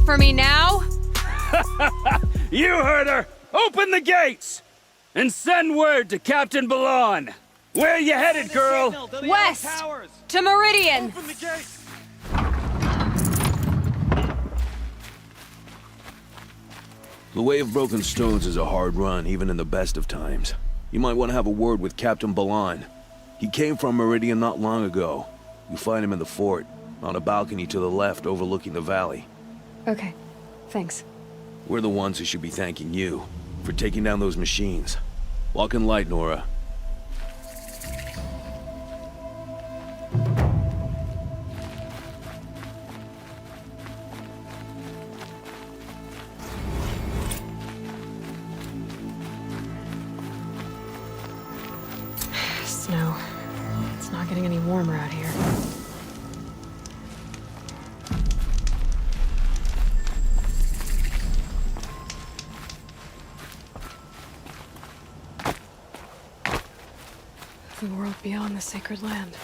for me now? You heard her! Open the gates! And send word to Captain Balon! Where you headed, girl? West! To Meridian! Open the gates! The Way of Broken Stones is a hard run, even in the best of times. You might want to have a word with Captain Balon. He came from Meridian not long ago. You'll find him in the fort, on a balcony to the left overlooking the valley. Okay, thanks. We're the ones who should be thanking you for taking down those machines. Walk in light, Nora. Snow. It's not getting any warmer out here. The world beyond the sacred land.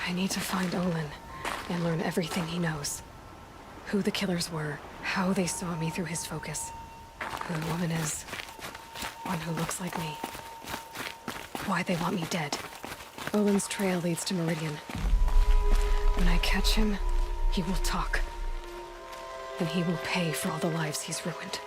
I need to find Olin and learn everything he knows. Who the killers were, how they saw me through his focus, who the woman is, one who looks like me. Why they want me dead. Olin's trail leads to Meridian. When I catch him, he will talk. And he will pay for all the lives he's ruined.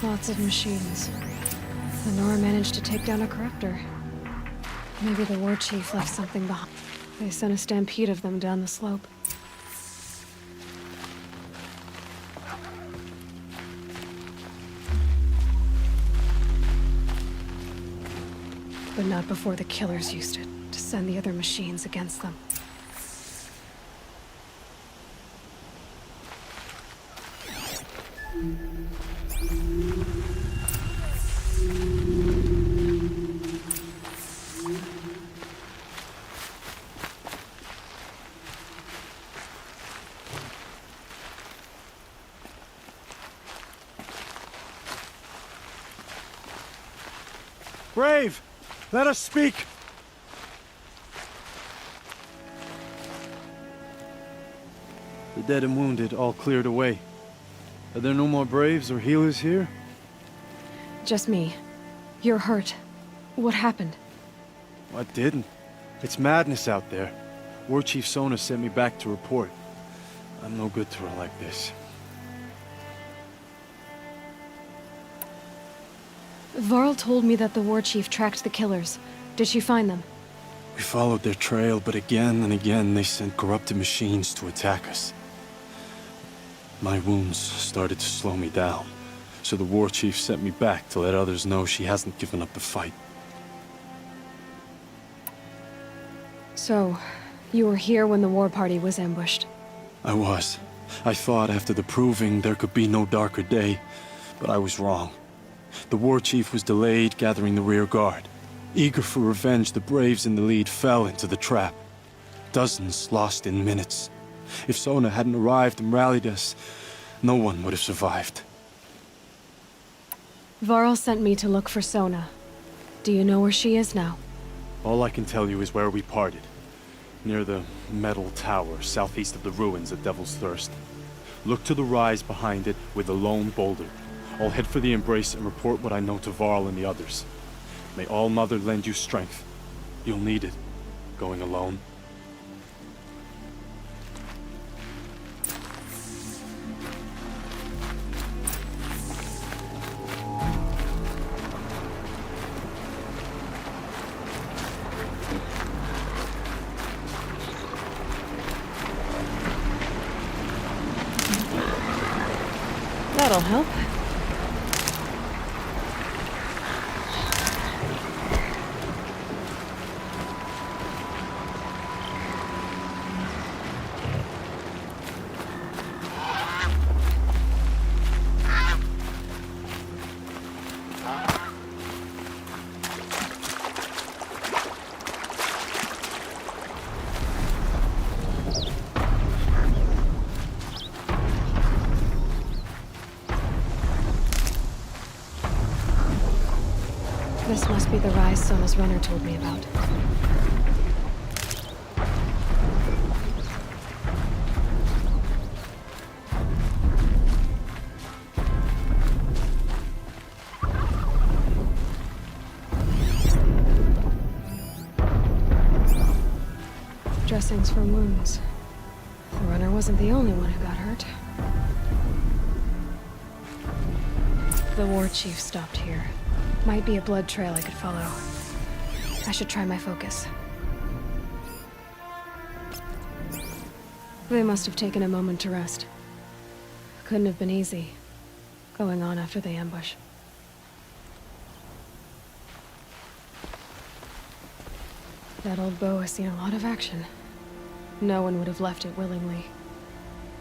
Lots of machines. Lenore managed to take down a corruptor. Maybe the war chief left something behind. They sent a stampede of them down the slope. But not before the killers used it to send the other machines against them. Brave! Let us speak! The dead and wounded all cleared away. Are there no more Braves or healers here? Just me. You're hurt. What happened? I didn't. It's madness out there. War Chief Sona sent me back to report. I'm no good to her like this. Varl told me that the war chief tracked the killers. Did she find them? We followed their trail, but again and again they sent corrupted machines to attack us. My wounds started to slow me down, so the war chief sent me back to let others know she hasn't given up the fight. So, you were here when the war party was ambushed? I was. I thought after the proving there could be no darker day, but I was wrong. The war chief was delayed gathering the rear guard. Eager for revenge, the Braves in the lead fell into the trap. Dozens lost in minutes. If Sona hadn't arrived and rallied us, no one would have survived. Varl sent me to look for Sona. Do you know where she is now? All I can tell you is where we parted. Near the metal tower, southeast of the ruins at Devil's Thirst. Look to the rise behind it with a lone boulder. I'll head for the embrace and report what I know to Varl and the others. May All Mother lend you strength. You'll need it, going alone. That'll help. This must be the rise Sona's runner told me about. Dressings for wounds. The runner wasn't the only one who got hurt. The war chief stopped here. Might be a blood trail I could follow. I should try my focus. They must have taken a moment to rest. Couldn't have been easy, going on after the ambush. That old bow has seen a lot of action. No one would have left it willingly.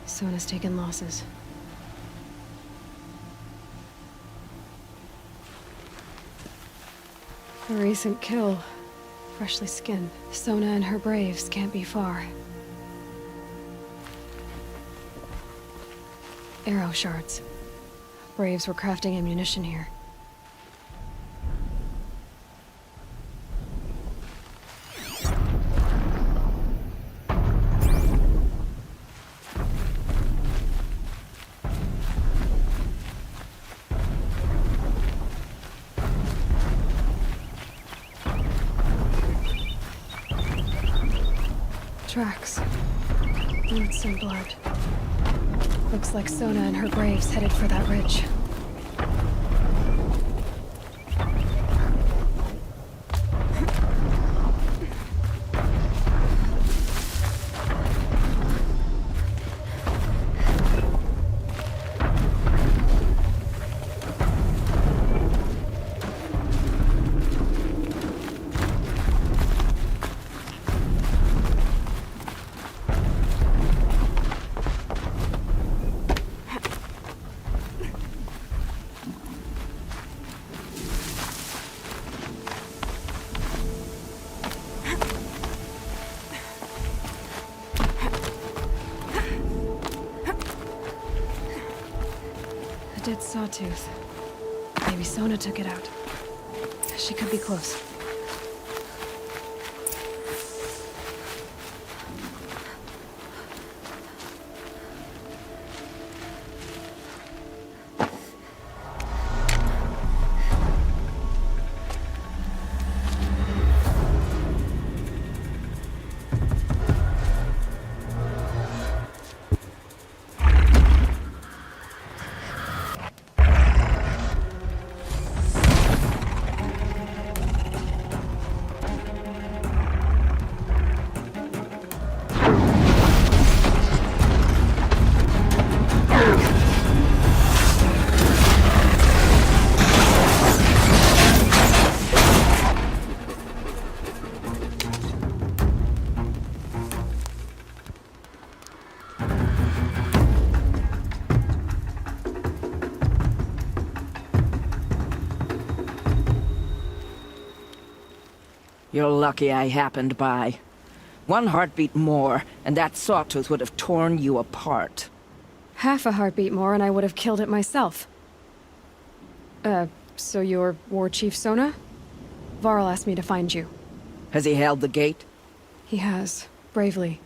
Sona's taken losses. A recent kill. Freshly skinned. Sona and her braves can't be far. Arrow shards. Braves were crafting ammunition here. Tracks. Roots and blood. Looks like Sona and her braves headed for that ridge. Dead sawtooth. Maybe Sona took it out. She could be close. You're lucky I happened by. One heartbeat more, and that sawtooth would have torn you apart. Half a heartbeat more and I would have killed it myself. So you're War Chief Sona? Varl asked me to find you. Has he held the gate? He has, bravely.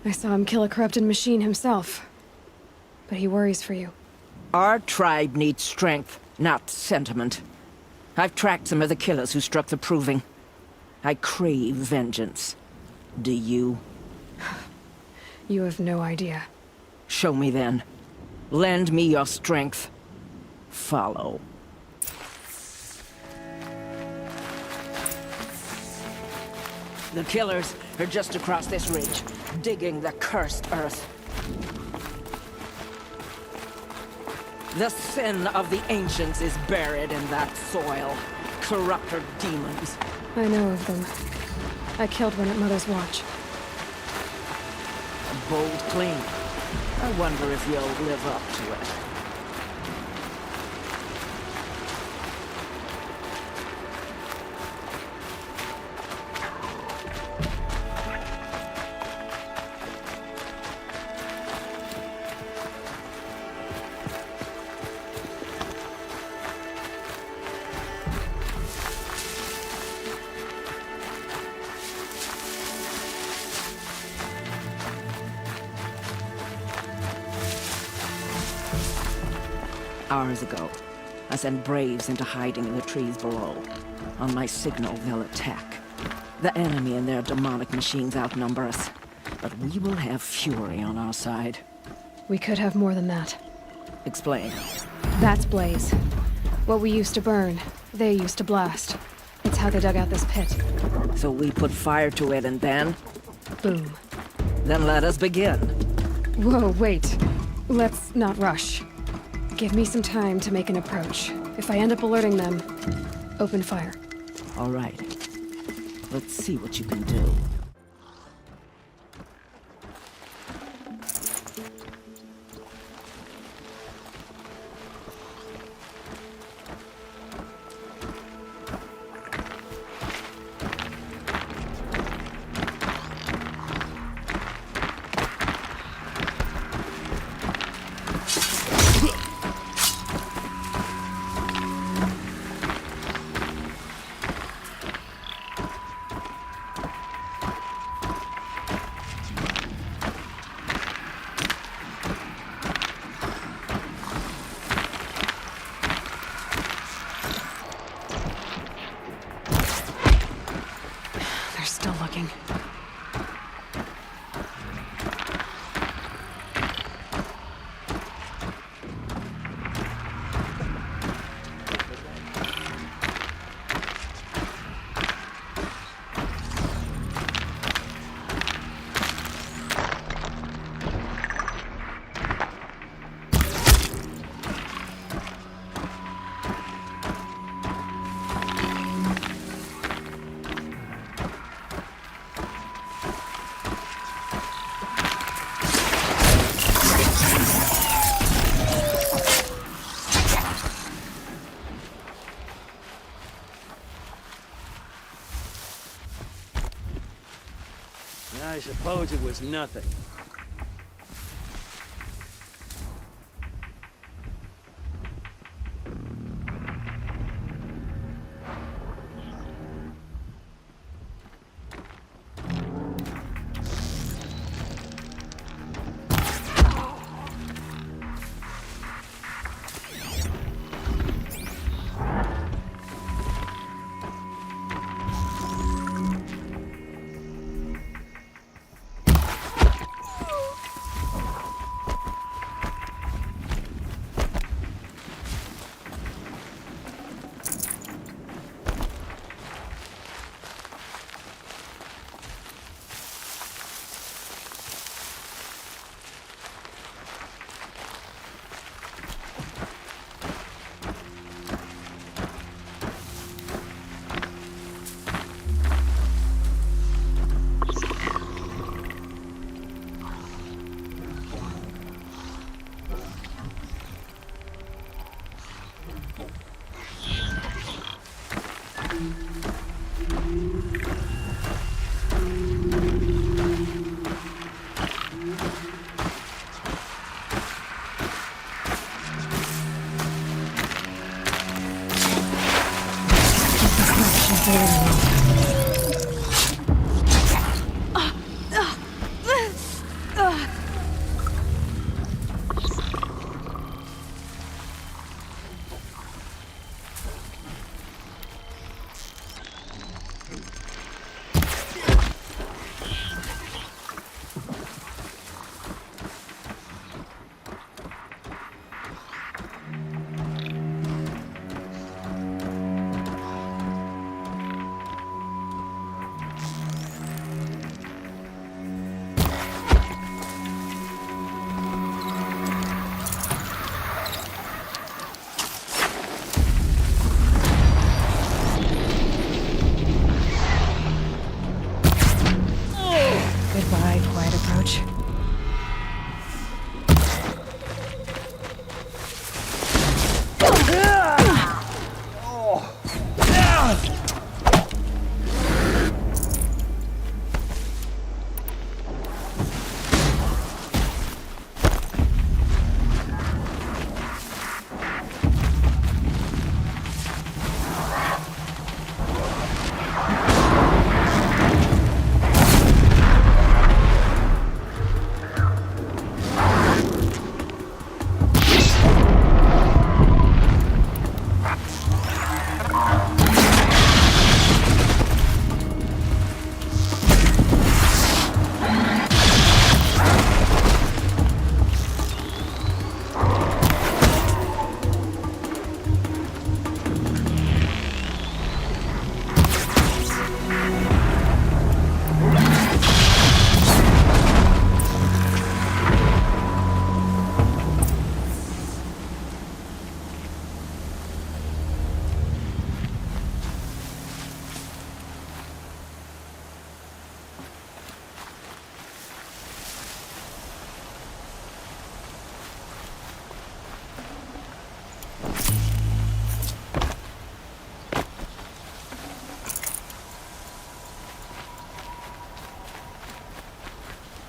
I saw him kill a corrupted machine himself. But he worries for you. Our tribe needs strength, not sentiment. I've tracked some of the killers who struck the Proving. I crave vengeance. Do you? You have no idea. Show me then. Lend me your strength. Follow. The killers are just across this ridge, digging the cursed earth. The sin of the ancients is buried in that soil. Corrupter demons. I know of them. I killed one at Mother's Watch. A bold claim. I wonder if you'll live up to it. Hours ago, I sent Braves into hiding in the trees below. On my signal, they'll attack. The enemy and their demonic machines outnumber us, but we will have fury on our side. We could have more than that. Explain. That's Blaze. What we used to burn, they used to blast. It's how they dug out this pit. So we put fire to it and then? Boom. Then let us begin. Whoa, wait. Let's not rush. Give me some time to make an approach. If I end up alerting them, open fire. All right. Let's see what you can do. Still looking. I suppose it was nothing.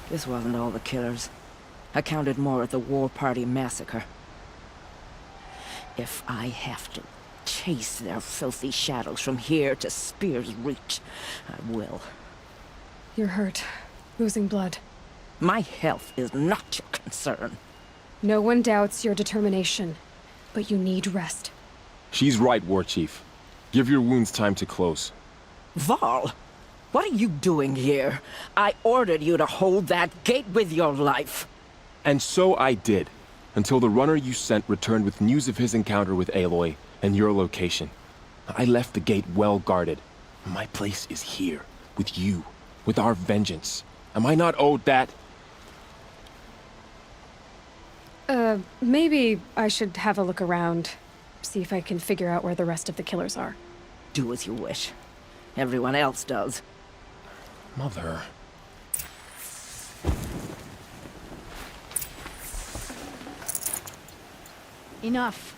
This wasn't all the killers. I counted more at the War Party massacre. If I have to chase their filthy shadows from here to Spear's Reach, I will. You're hurt. Losing blood. My health is not your concern. No one doubts your determination, but you need rest. She's right, War Chief. Give your wounds time to close. Varl, what are you doing here? I ordered you to hold that gate with your life. And so I did, until the runner you sent returned with news of his encounter with Aloy and your location. I left the gate well guarded. My place is here, with you, with our vengeance. Am I not owed that? Maybe I should have a look around. See if I can figure out where the rest of the killers are. Do as you wish. Everyone else does. Mother... Enough.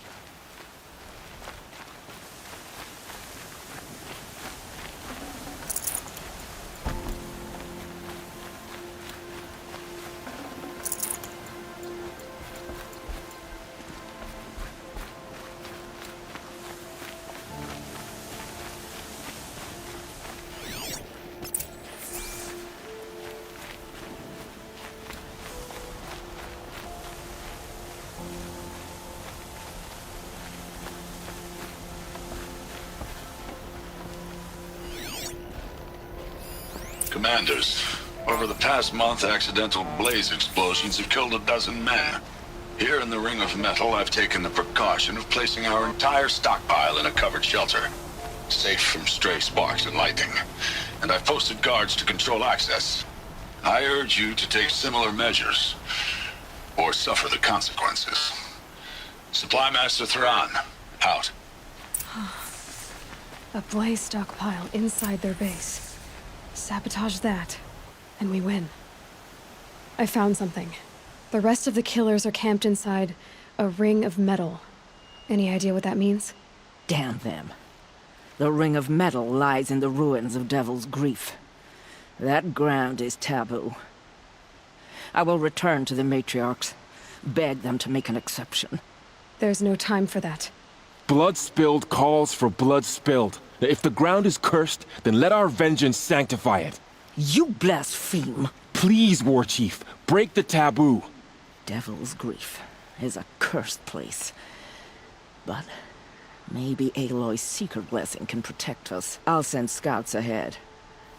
Commanders, over the past month, accidental blaze explosions have killed a dozen men. Here in the Ring of Metal, I've taken the precaution of placing our entire stockpile in a covered shelter, safe from stray sparks and lightning. And I've posted guards to control access. I urge you to take similar measures, or suffer the consequences. Supply Master Thran, out. A blaze stockpile inside their base. Sabotage that, and we win. I found something. The rest of the killers are camped inside a ring of metal. Any idea what that means? Damn them. The Ring of Metal lies in the ruins of Devil's Grief. That ground is taboo. I will return to the matriarchs, beg them to make an exception. There's no time for that. Blood spilled calls for blood spilled. If the ground is cursed, then let our vengeance sanctify it. You blaspheme! Please, War Chief, break the taboo. Devil's Grief is a cursed place. But maybe Aloy's secret blessing can protect us. I'll send scouts ahead.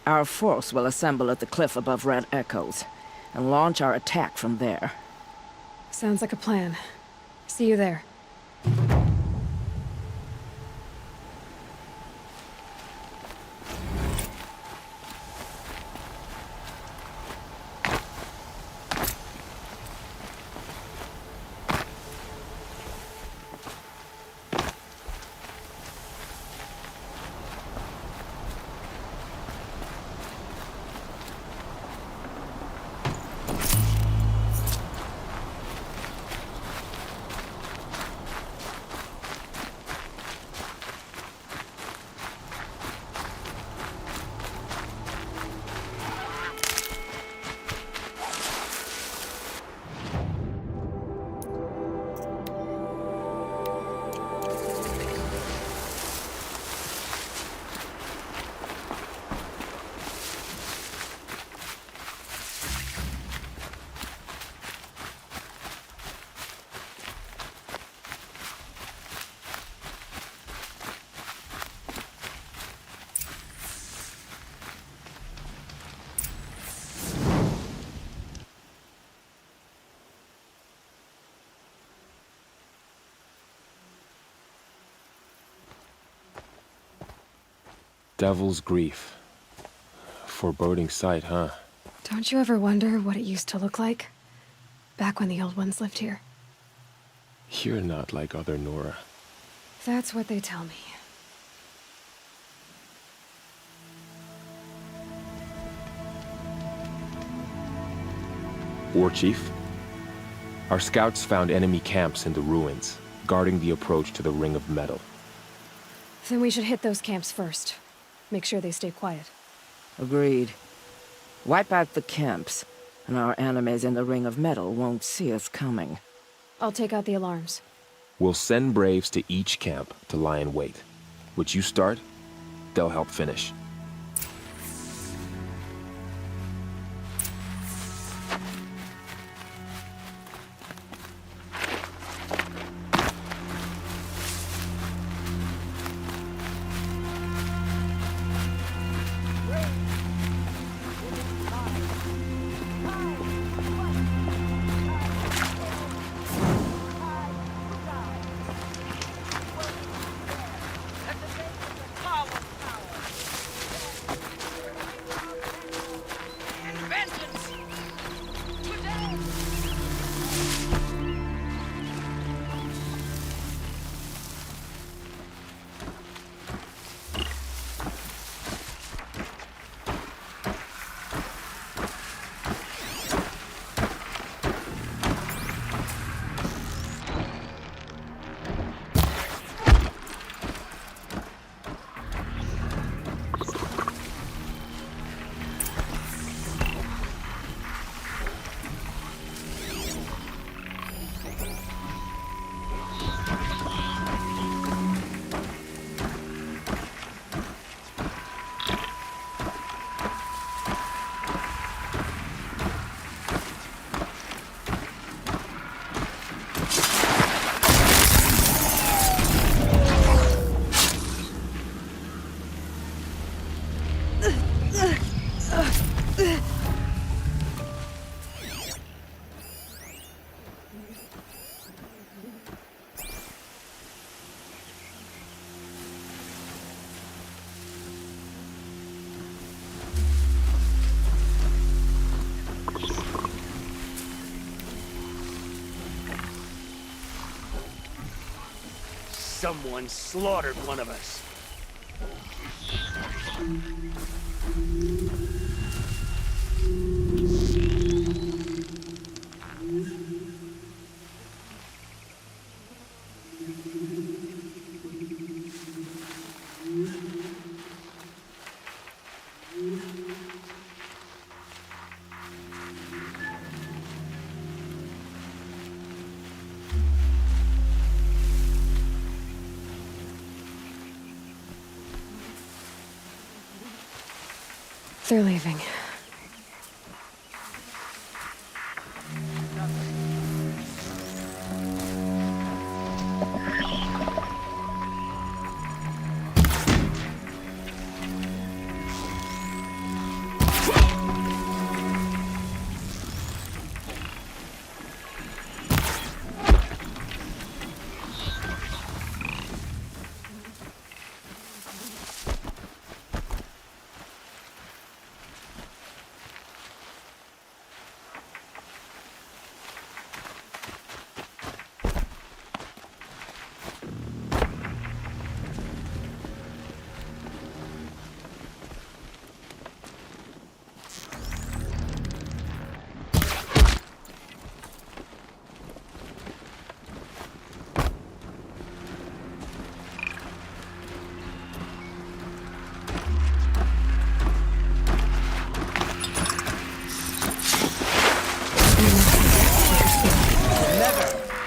Our force will assemble at the cliff above Red Echoes, and launch our attack from there. Sounds like a plan. See you there. Devil's Grief. Foreboding sight, huh? Don't you ever wonder what it used to look like? Back when the old ones lived here. You're not like other Nora. That's what they tell me. War Chief? Our scouts found enemy camps in the ruins, guarding the approach to the Ring of Metal. Then we should hit those camps first. Make sure they stay quiet. Agreed. Wipe out the camps, and our enemies in the Ring of Metal won't see us coming. I'll take out the alarms. We'll send Braves to each camp to lie in wait. What you start, they'll help finish. Someone slaughtered one of us. They're leaving.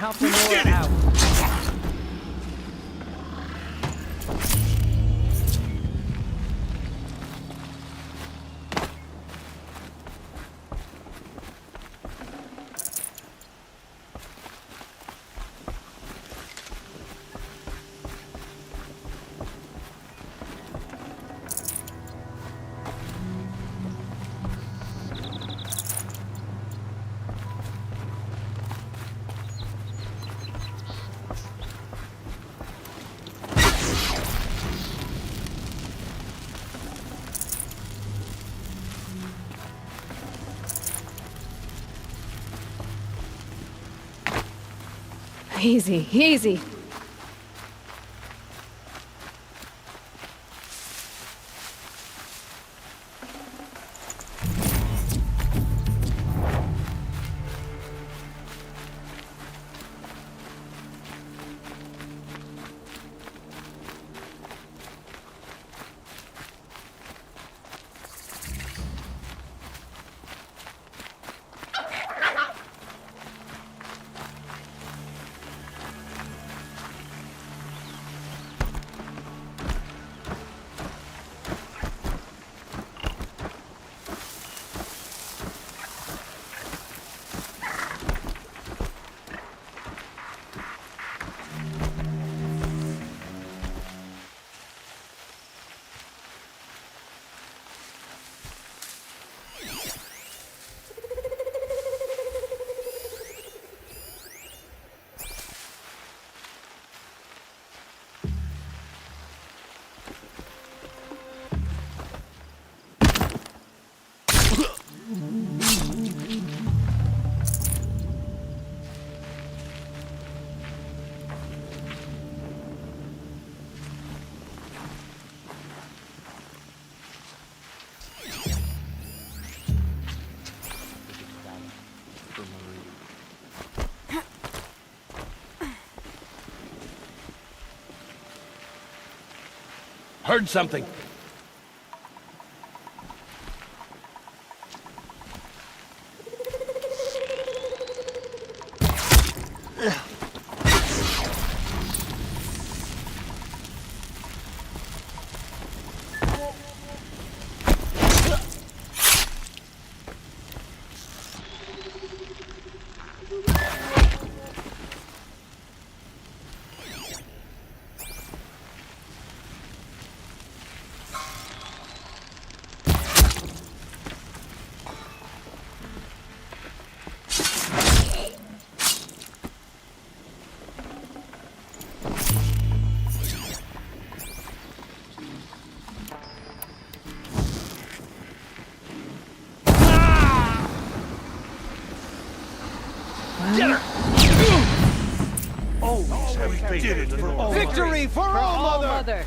Help the Nora out. Easy, easy. heard something. Victory for All Mother!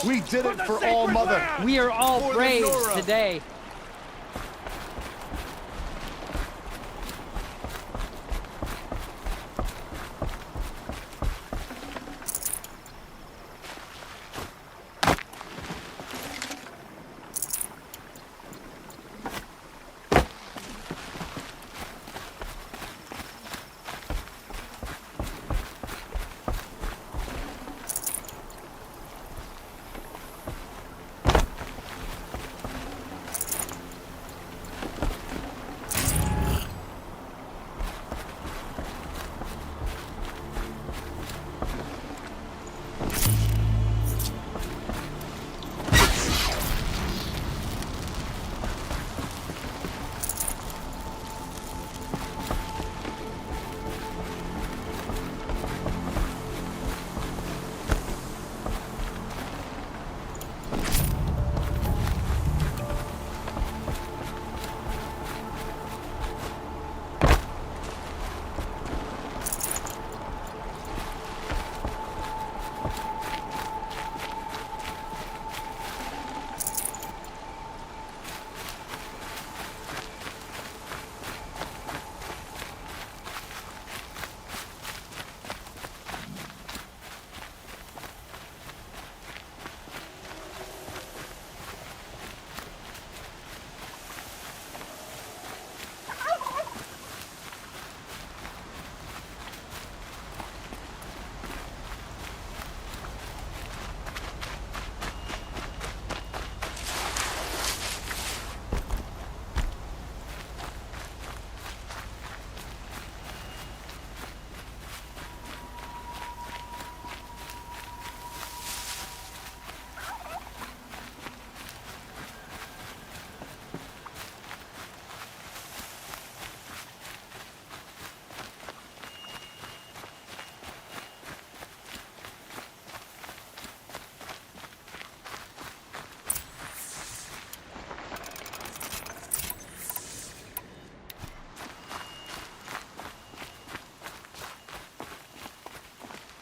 We did it for All Mother. We are all brave today.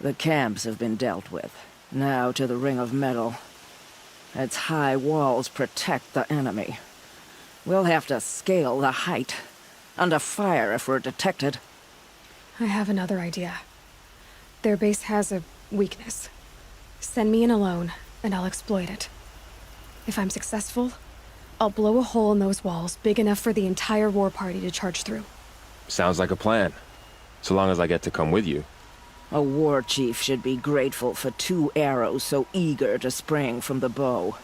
The camps have been dealt with. Now to the Ring of Metal. Its high walls protect the enemy. We'll have to scale the height. Under fire if we're detected. I have another idea. Their base has a weakness. Send me in alone, and I'll exploit it. If I'm successful, I'll blow a hole in those walls big enough for the entire war party to charge through. Sounds like a plan. So long as I get to come with you. A war chief should be grateful for 2 arrows so eager to spring from the bow.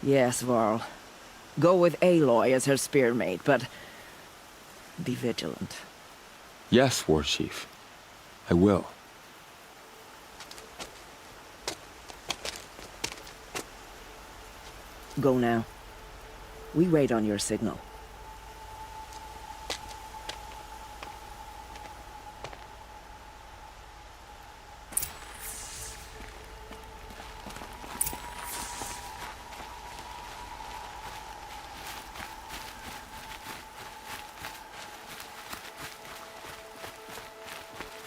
Yes, Varl. Go with Aloy as her spearmate, but be vigilant. Yes, War Chief. I will. Go now. We wait on your signal.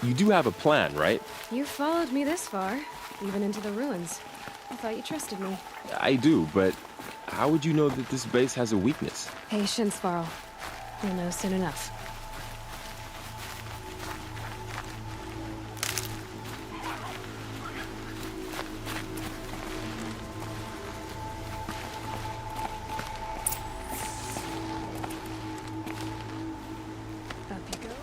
You do have a plan, right? You followed me this far, even into the ruins. I thought you trusted me. I do, but how would you know that this base has a weakness? Patience, Varl. You'll know soon enough. Up you go.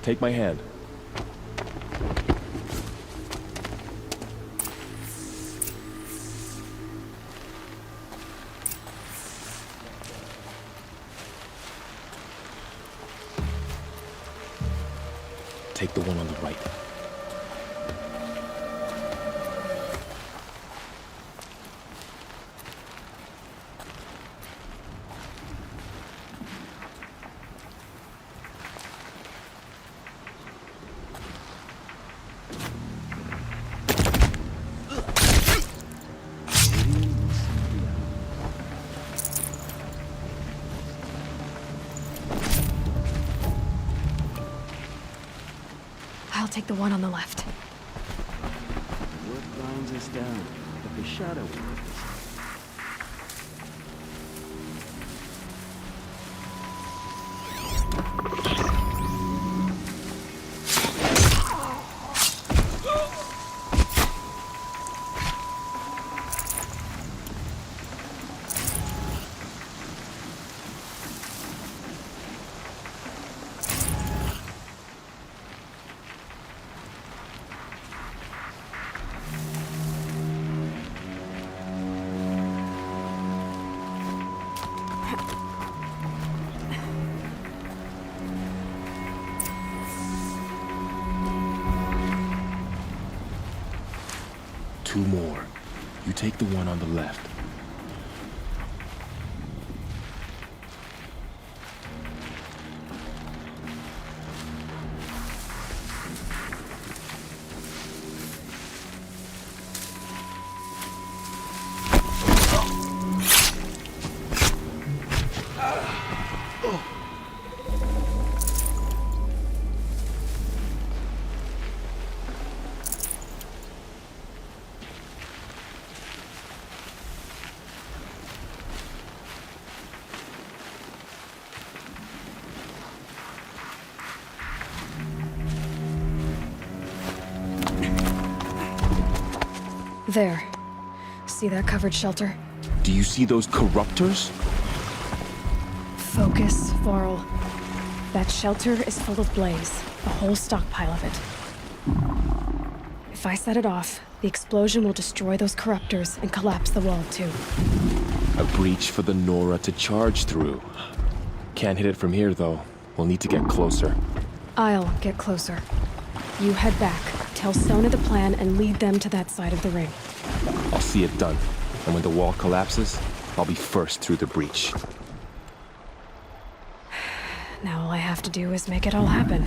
Take my hand. Take the one on the right. I'll take the one on the left. What grinds us down? But the shadow workers. Two more. You take the one on the left. There. See that covered shelter? Do you see those corruptors? Focus, Varl. That shelter is full of blaze. A whole stockpile of it. If I set it off, the explosion will destroy those corruptors and collapse the wall, too. A breach for the Nora to charge through. Can't hit it from here, though. We'll need to get closer. I'll get closer. You head back, tell Sona the plan, and lead them to that side of the ring. I'll see it done. And when the wall collapses, I'll be first through the breach. Now all I have to do is make it all happen.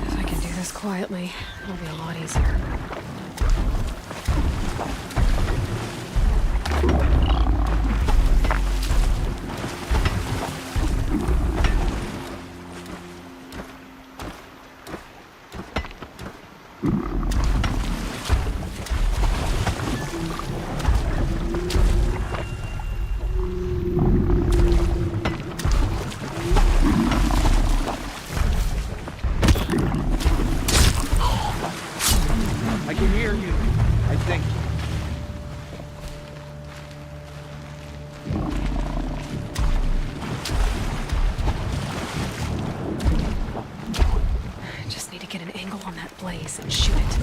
If I can do this quietly, it'll be a lot easier. I can hear you, I think. I just need to get an angle on that blaze and shoot it.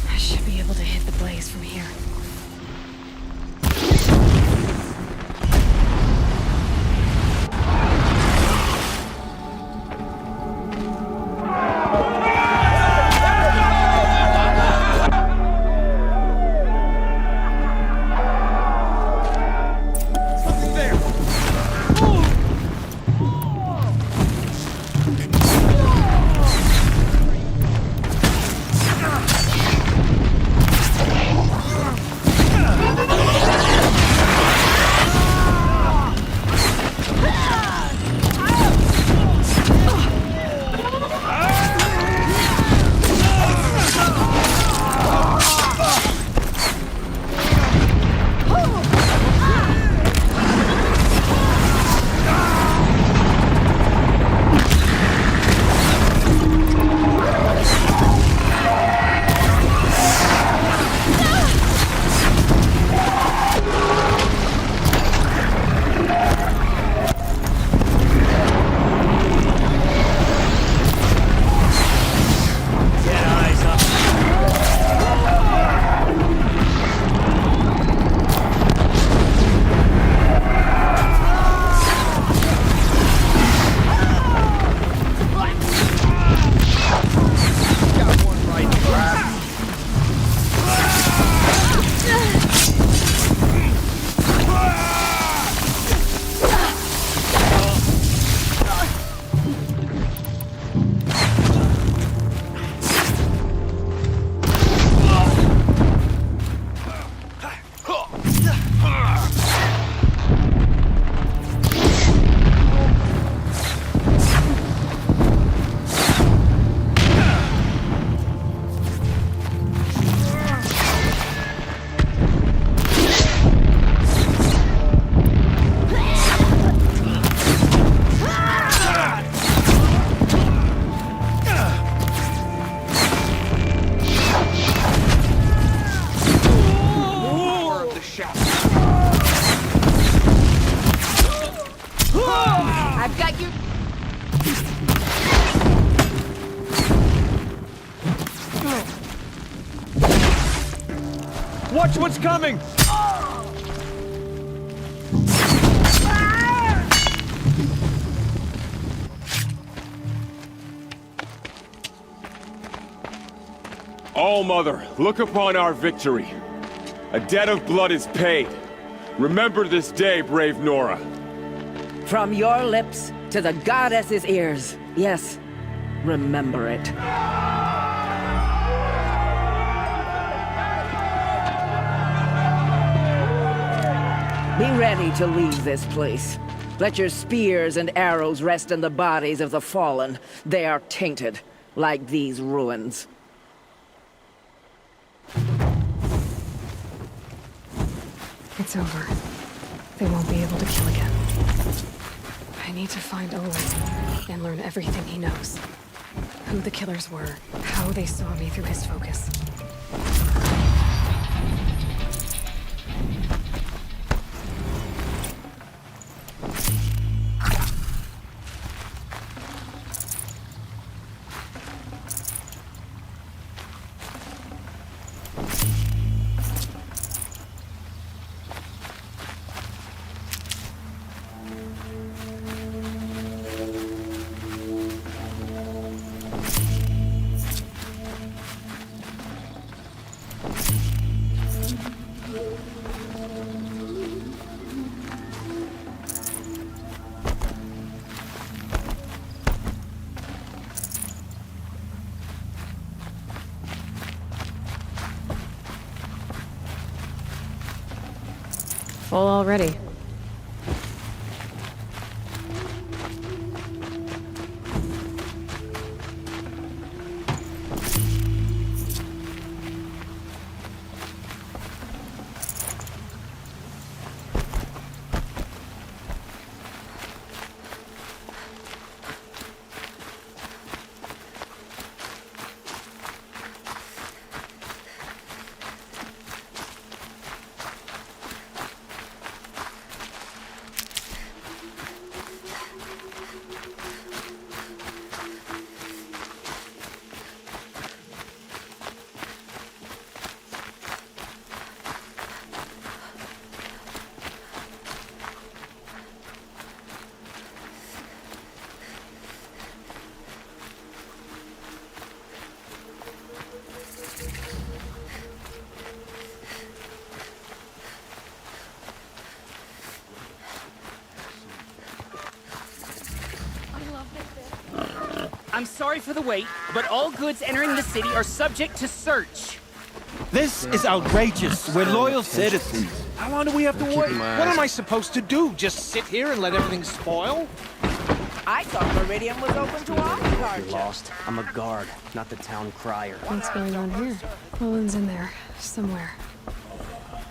I should be able to hit the blaze from here. I've got you. Watch what's coming! All-Mother, look upon our victory. A debt of blood is paid. Remember this day, brave Nora. From your lips to the goddess's ears. Yes, remember it. Be ready to leave this place. Let your spears and arrows rest in the bodies of the fallen. They are tainted, like these ruins. It's over. They won't be able to kill again. I need to find Aloy and learn everything he knows. Who the killers were, how they saw me through his focus. Full already. I'm sorry for the wait, but all goods entering the city are subject to search. This is outrageous. We're loyal citizens. How long do we have to wait? What am I supposed to do? Just sit here and let everything spoil? I thought Meridian was open to all departure. Lost. I'm a guard, not the town crier. What's going on here? Olin's in there, somewhere.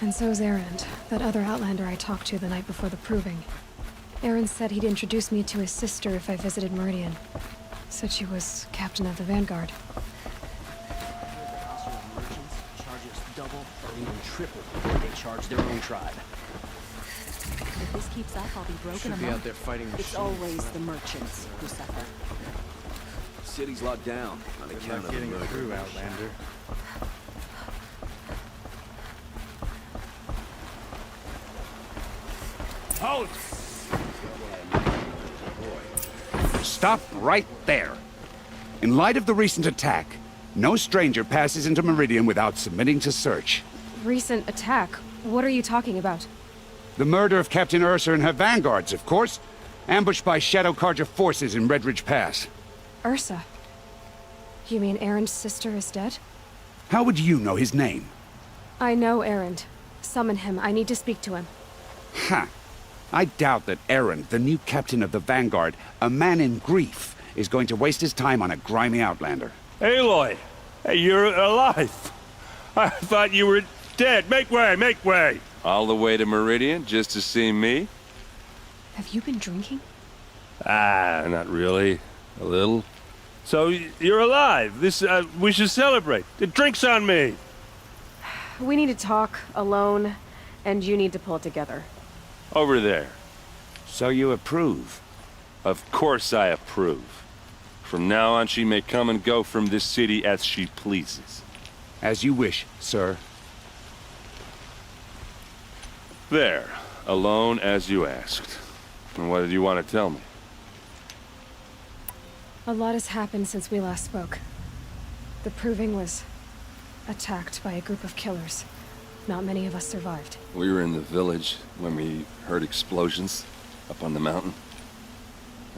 And so's Erend, that other Outlander I talked to the night before the proving. Erend said he'd introduce me to his sister if I visited Meridian. Said she was captain of the Vanguard. Charges double or even triple what they charge their own tribe. If this keeps up, I'll be broken Should be out there fighting machines. It's always the merchants who suffer. City's locked down on account of the murder. through, Outlander. Halt! Stop right there. In light of the recent attack, no stranger passes into Meridian without submitting to search. Recent attack? What are you talking about? The murder of Captain Ursa and her vanguards, of course. Ambushed by Shadow Carja forces in Redridge Pass. Ursa? You mean Erend's sister is dead? How would you know his name? I know Erend. Summon him. I need to speak to him. Ha! I doubt that Erend, the new captain of the Vanguard, a man in grief, is going to waste his time on a grimy outlander. Aloy! Hey, you're alive! I thought you were dead. Make way, make way! All the way to Meridian just to see me? Have you been drinking? Ah, not really. A little. So, you're alive. We should celebrate. The drink's on me. We need to talk, alone, and you need to pull it together. Over there. So you approve? Of course I approve. From now on, she may come and go from this city as she pleases. As you wish, sir. There. Alone as you asked. And what did you want to tell me? A lot has happened since we last spoke. The Proving was attacked by a group of killers. Not many of us survived. We were in the village when we heard explosions up on the mountain.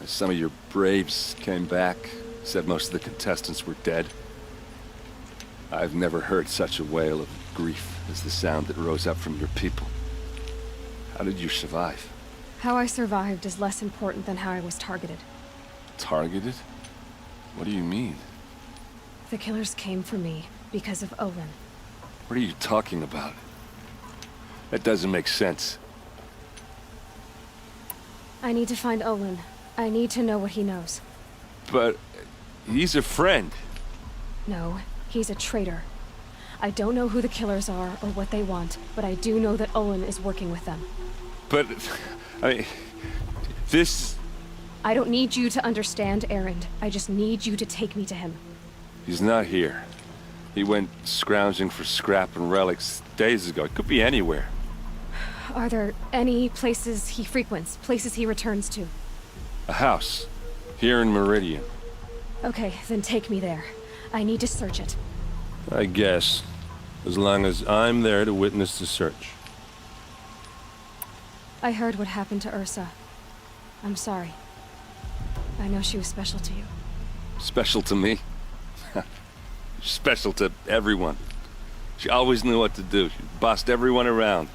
Some of your braves came back, said most of the contestants were dead. I've never heard such a wail of grief as the sound that rose up from your people. How did you survive? How I survived is less important than how I was targeted. Targeted? What do you mean? The killers came for me because of Olin. What are you talking about? That doesn't make sense. I need to find Olin. I need to know what he knows. But he's a friend. No, he's a traitor. I don't know who the killers are or what they want, but I do know that Olin is working with them. But, I mean, this... I don't need you to understand, Erend. I just need you to take me to him. He's not here. He went scrounging for scrap and relics days ago. It could be anywhere. Are there any places he frequents, places he returns to? A house. Here in Meridian. Okay, then take me there. I need to search it. I guess. as long as I'm there to witness the search. I heard what happened to Ursa. I'm sorry. I know she was special to you. Special to me? Special to everyone. She always knew what to do. She bossed everyone around.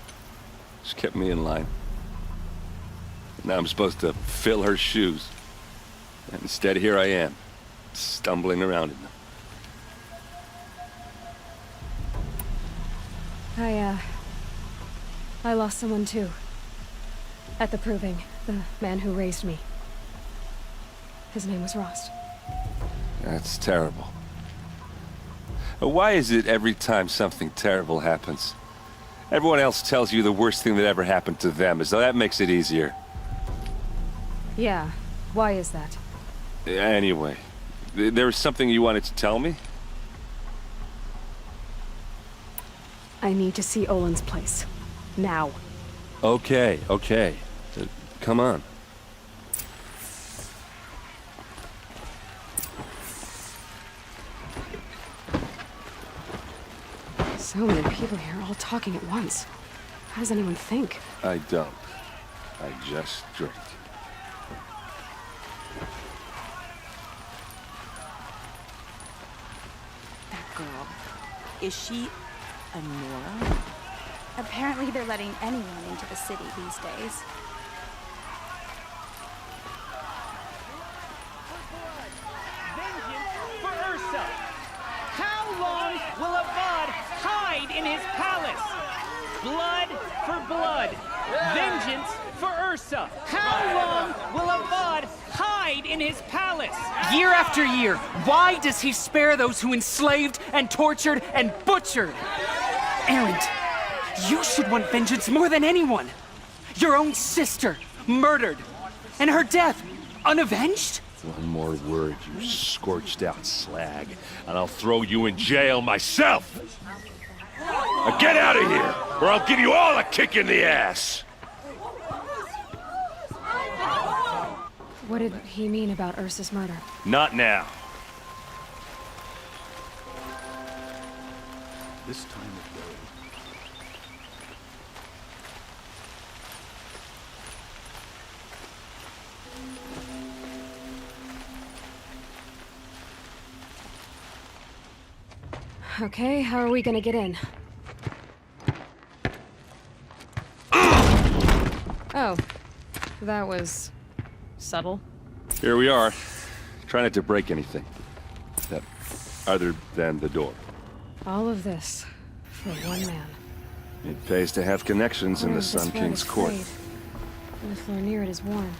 She kept me in line. Now I'm supposed to fill her shoes. And instead, here I am, stumbling around in them. I lost someone too. At the proving, the man who raised me. His name was Rost. That's terrible. Why is it every time something terrible happens, everyone else tells you the worst thing that ever happened to them, as though that makes it easier? Yeah, why is that? Anyway, there was something you wanted to tell me? I need to see Olin's place. Now. Okay. Come on. So many people here, all talking at once. How does anyone think? I don't. I just drink. That girl. Is she a Nora? Apparently they're letting anyone into the city these days. Vengeance for Ursa! How long will Avad hide in his palace? Blood for blood. Vengeance for Ursa. How long will Avad hide in his palace? Year after year, why does he spare those who enslaved and tortured and butchered? Erend, you should want vengeance more than anyone. Your own sister, murdered. And her death, unavenged? One more word, you scorched out slag, and I'll throw you in jail myself! Now get out of here, or I'll give you all a kick in the ass! What did he mean about Ursa's murder? Not now. This time of day. Okay, how are we gonna get in? Oh, that was subtle. Here we are. Try not to break anything. That, other than the door. All of this for one man. It pays to have connections in the Sun King's court. And the floor near it is worn.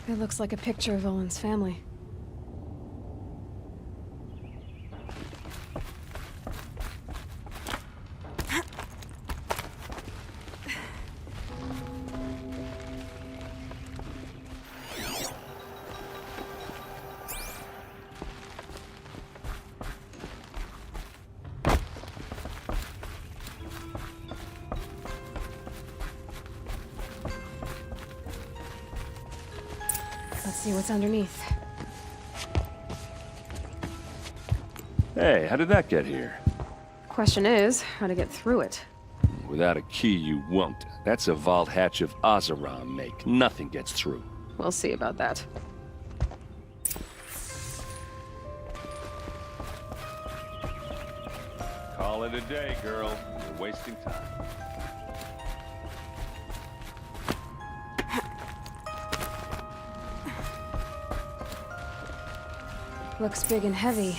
It looks like a picture of Olin's family. Let's see what's underneath. Hey, how did that get here? Question is, how to get through it. Without a key, you won't. That's a vault hatch of Oseram make. Nothing gets through. We'll see about that. Call it a day, girl. You're wasting time. Looks big and heavy.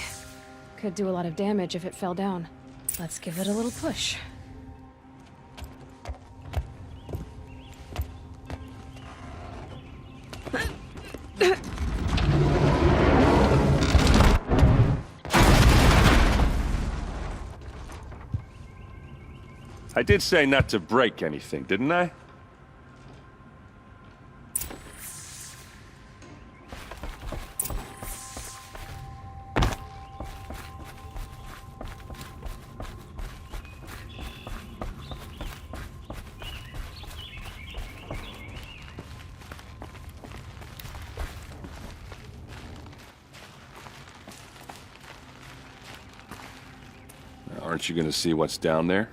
Could do a lot of damage if it fell down. Let's give it a little push. I did say not to break anything, didn't I? Aren't you gonna see what's down there?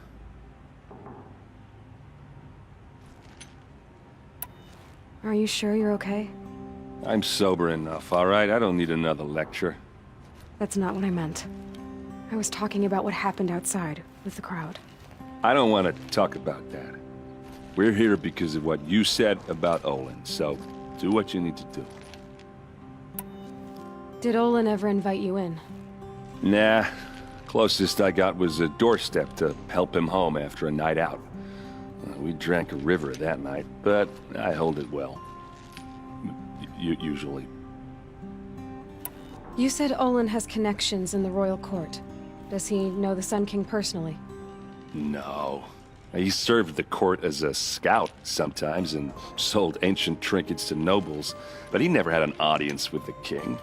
Are you sure you're okay? I'm sober enough, all right? I don't need another lecture. That's not what I meant. I was talking about what happened outside with the crowd. I don't want to talk about that. We're here because of what you said about Olin, so do what you need to do. Did Olin ever invite you in? Nah. Closest I got was a doorstep to help him home after a night out. We drank a river that night, but I hold it well. Usually. You said Olin has connections in the royal court. Does he know the Sun King personally? No. He served the court as a scout sometimes and sold ancient trinkets to nobles, but he never had an audience with the king.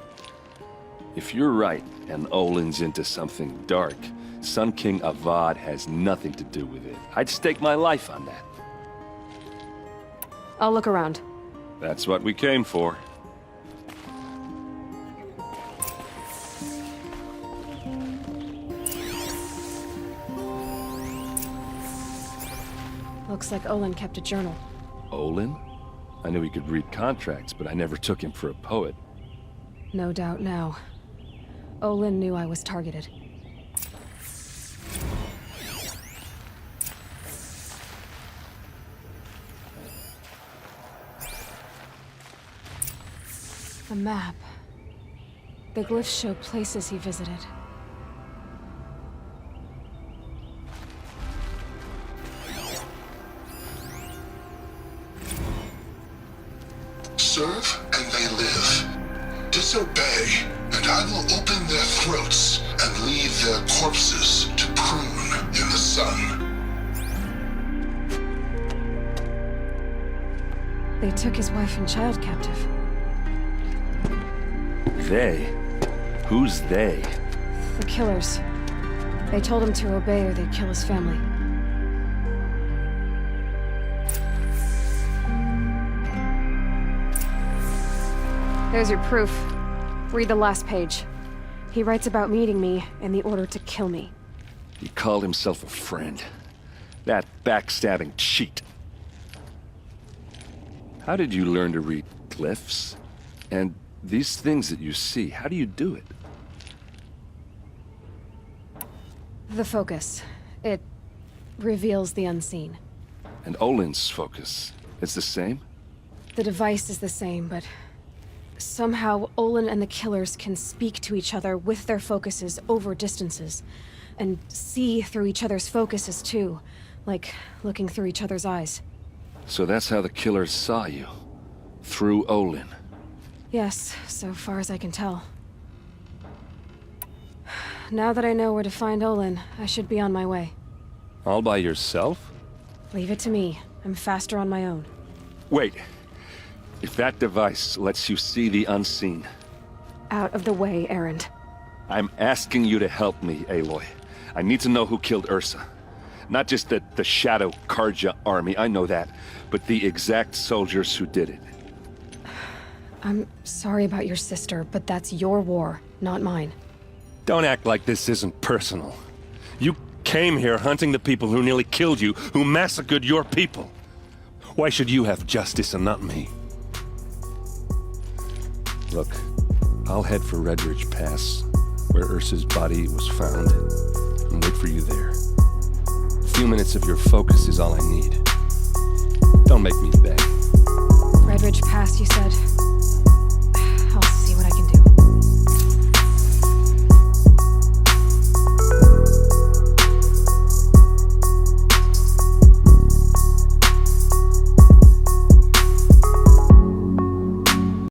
If you're right, and Olin's into something dark, Sun King Avad has nothing to do with it. I'd stake my life on that. I'll look around. That's what we came for. Looks like Olin kept a journal. Olin? I knew he could read contracts, but I never took him for a poet. No doubt now. Olin knew I was targeted. A map. The glyphs show places he visited. Serve and they live. Disobey, and I will open their throats and leave their corpses to prune in the sun. They took his wife and child captive. They? Who's they? The killers. They told him to obey or they'd kill his family. There's your proof. Read the last page. He writes about meeting me and the order to kill me. He called himself a friend. That backstabbing cheat. How did you learn to read glyphs? And these things that you see, how do you do it? The focus. It reveals the unseen. And Olin's focus, it's the same? The device is the same, but somehow Olin and the killers can speak to each other with their focuses over distances. And see through each other's focuses too. Like looking through each other's eyes. So that's how the killers saw you. Through Olin. Yes, so far as I can tell. Now that I know where to find Olin, I should be on my way. All by yourself? Leave it to me. I'm faster on my own. Wait. If that device lets you see the unseen... Out of the way, Erend. I'm asking you to help me, Aloy. I need to know who killed Ursa. Not just the Shadow Karja army, I know that, but the exact soldiers who did it. I'm sorry about your sister, but that's your war, not mine. Don't act like this isn't personal. You came here hunting the people who nearly killed you, who massacred your people. Why should you have justice and not me? Look, I'll head for Red Ridge Pass, where Ursa's body was found, and wait for you there. A few minutes of your focus is all I need. Don't make me beg. Red Ridge Pass, you said?